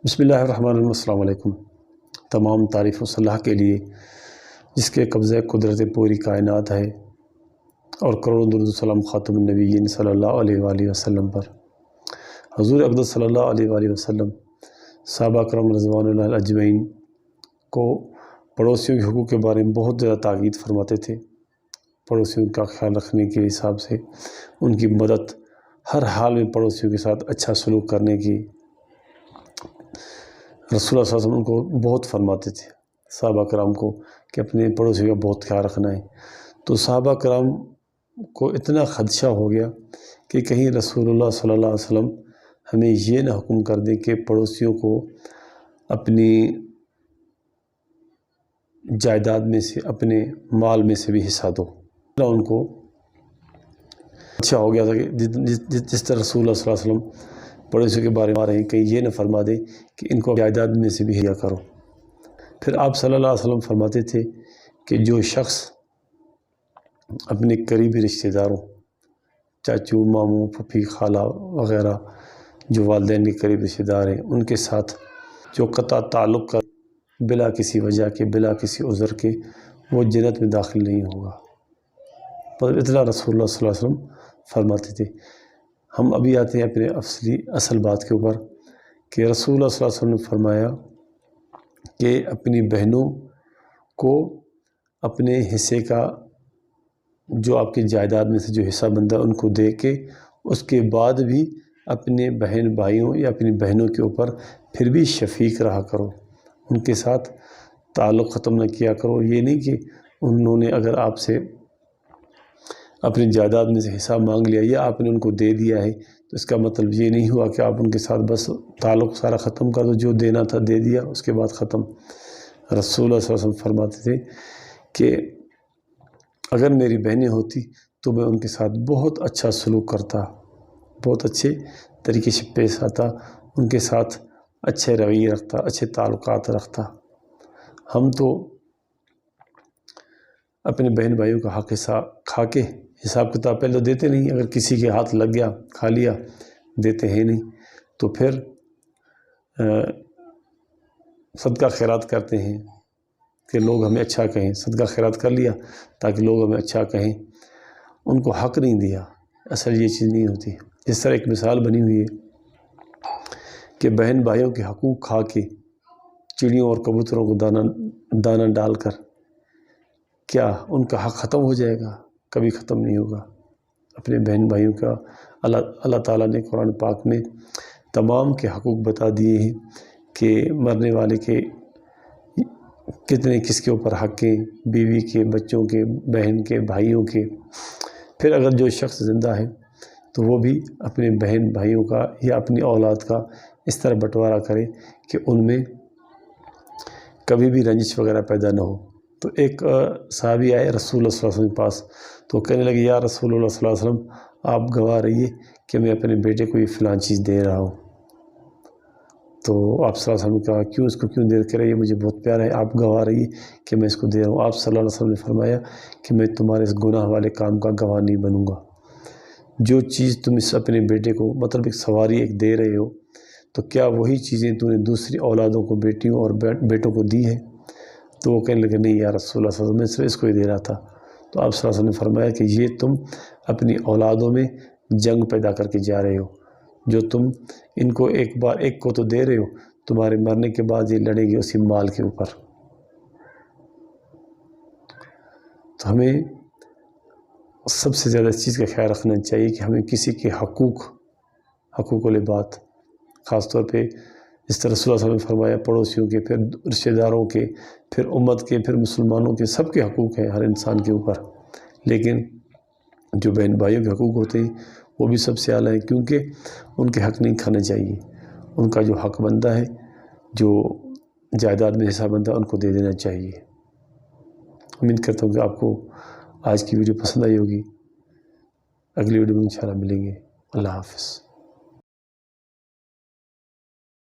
بسم اللہ الرحمن الرحیم۔ السلام علیکم۔ تمام تعریف و صلاح کے لیے جس کے قبضہ قدرت پوری کائنات ہے، اور کروڑوں درود و سلام خاتم النبیین صلی اللہ علیہ وآلہ وسلم پر۔ حضور اقدس صلی اللہ علیہ وآلہ وسلم صحابہ کرام رضوان اللہ اجمعین کو پڑوسیوں کے حقوق کے بارے میں بہت زیادہ تاکید فرماتے تھے۔ پڑوسیوں کا خیال رکھنے کے حساب سے ان کی مدد، ہر حال میں پڑوسیوں کے ساتھ اچھا سلوک کرنے کی رسول اللہ صلی اللہ علیہ وسلم ان کو بہت فرماتے تھے صحابہ کرام کو کہ اپنے پڑوسیوں کا بہت خیال رکھنا ہے۔ تو صحابہ کرام کو اتنا خدشہ ہو گیا کہ کہیں رسول اللہ صلی اللہ علیہ وسلم ہمیں یہ نہ حکم کر دیں کہ پڑوسیوں کو اپنی جائیداد میں سے، اپنے مال میں سے بھی حصہ دو۔ ان کو اچھا ہو گیا تھا کہ جس طرح رسول اللہ صلی اللہ علیہ وسلم پڑوسیوں کے بارے میں آ رہے ہیں، کہیں یہ نہ فرما دیں کہ ان کو جائیداد میں سے بھی حصہ کرو۔ پھر آپ صلی اللہ علیہ وسلم فرماتے تھے کہ جو شخص اپنے قریبی رشتہ داروں، چاچو، ماموں، پھپھی، خالہ وغیرہ جو والدین کے قریب رشتہ دار ہیں، ان کے ساتھ جو قطع تعلق کا بلا کسی وجہ کے، بلا کسی عذر کے، وہ جنت میں داخل نہیں ہوگا۔ پر اتنا رسول اللہ صلی اللہ علیہ وسلم فرماتے تھے۔ ہم ابھی آتے ہیں اپنے اصل بات کے اوپر کہ رسول اللہ صلی اللہ علیہ وسلم نے فرمایا کہ اپنی بہنوں کو اپنے حصے کا، جو آپ کی جائیداد میں سے جو حصہ بنتا ہے، ان کو دے کے اس کے بعد بھی اپنے بہن بھائیوں یا اپنی بہنوں کے اوپر پھر بھی شفیق رہا کرو، ان کے ساتھ تعلق ختم نہ کیا کرو۔ یہ نہیں کہ انہوں نے اگر آپ سے اپنی جائیداد میں سے حصہ مانگ لیا یا آپ نے ان کو دے دیا ہے تو اس کا مطلب یہ نہیں ہوا کہ آپ ان کے ساتھ بس تعلق سارا ختم کر دو، جو دینا تھا دے دیا، اس کے بعد ختم۔ رسول اللہ صلی اللہ علیہ وسلم فرماتے تھے کہ اگر میری بہنیں ہوتی تو میں ان کے ساتھ بہت اچھا سلوک کرتا، بہت اچھے طریقے سے پیش آتا، ان کے ساتھ اچھے رویے رکھتا، اچھے تعلقات رکھتا۔ ہم تو اپنے بہن بھائیوں کا حق حصہ کھا کے حساب کتاب پہلے تو دیتے نہیں، اگر کسی کے ہاتھ لگ گیا کھا لیا، دیتے ہیں نہیں، تو پھر صدقہ خیرات کرتے ہیں کہ لوگ ہمیں اچھا کہیں۔ صدقہ خیرات کر لیا تاکہ لوگ ہمیں اچھا کہیں، ان کو حق نہیں دیا۔ اصل یہ چیز نہیں ہوتی۔ اس طرح ایک مثال بنی ہوئی ہے کہ بہن بھائیوں کے حقوق کھا کے چڑیوں اور کبوتروں کو دانہ ڈال کر کیا ان کا حق ختم ہو جائے گا؟ کبھی ختم نہیں ہوگا۔ اپنے بہن بھائیوں کا اللہ تعالیٰ نے قرآن پاک میں تمام کے حقوق بتا دیے ہیں کہ مرنے والے کے کتنے، کس کے اوپر حق ہیں، بیوی کے، بچوں کے، بہن کے، بھائیوں کے۔ پھر اگر جو شخص زندہ ہے تو وہ بھی اپنے بہن بھائیوں کا یا اپنی اولاد کا اس طرح بٹوارا کرے کہ ان میں کبھی بھی رنجش وغیرہ پیدا نہ ہو۔ تو ایک صحابی آئے رسول اللہ صلی اللہ علیہ وسلم کے پاس، تو کہنے لگے یا رسول اللہ صلی اللہ علیہ وسلم، آپ گواہ رہیے کہ میں اپنے بیٹے کو یہ فلاں چیز دے رہا ہوں۔ تو آپ صلی اللہ علیہ وسلم نے کہا کیوں، اس کو کیوں دے رہے؟ یہ مجھے بہت پیارا ہے، آپ گواہ رہیے کہ میں اس کو دے رہا ہوں۔ آپ صلی اللہ علیہ وسلم نے فرمایا کہ میں تمہارے اس گناہ والے کام کا گواہ نہیں بنوں گا۔ جو چیز تم اس اپنے بیٹے کو، مطلب ایک سواری ایک دے رہے ہو، تو کیا وہی چیزیں تم نے دوسری اولادوں کو، بیٹیوں اور بیٹوں کو دی ہے؟ تو وہ کہنے لگے نہیں یا رسول اللہ صلی اللہ علیہ وسلم، میں صرف اس کو ہی دے رہا تھا۔ تو آپ صلی اللہ علیہ وسلم نے فرمایا کہ یہ تم اپنی اولادوں میں جنگ پیدا کر کے جا رہے ہو۔ جو تم ان کو ایک بار ایک کو تو دے رہے ہو، تمہارے مرنے کے بعد یہ لڑے گی اسی مال کے اوپر۔ تو ہمیں سب سے زیادہ اس چیز کا خیال رکھنا چاہیے کہ ہمیں کسی کے حقوق العباد، خاص طور پہ اس طرح رسول اللہ صلی اللہ علیہ وسلم نے فرمایا پڑوسیوں کے، پھر رشتہ داروں کے، پھر امت کے، پھر مسلمانوں کے، سب کے حقوق ہیں ہر انسان کے اوپر۔ لیکن جو بہن بھائیوں کے حقوق ہوتے ہیں وہ بھی سب سے اعلیٰ ہیں، کیونکہ ان کے حق نہیں کھانا چاہیے۔ ان کا جو حق بنتا ہے، جو جائیداد میں حصہ بنتا ہے، ان کو دے دینا چاہیے۔ امید کرتا ہوں کہ آپ کو آج کی ویڈیو پسند آئی ہوگی۔ اگلی ویڈیو میں انشاءاللہ ملیں گے۔ اللہ حافظ۔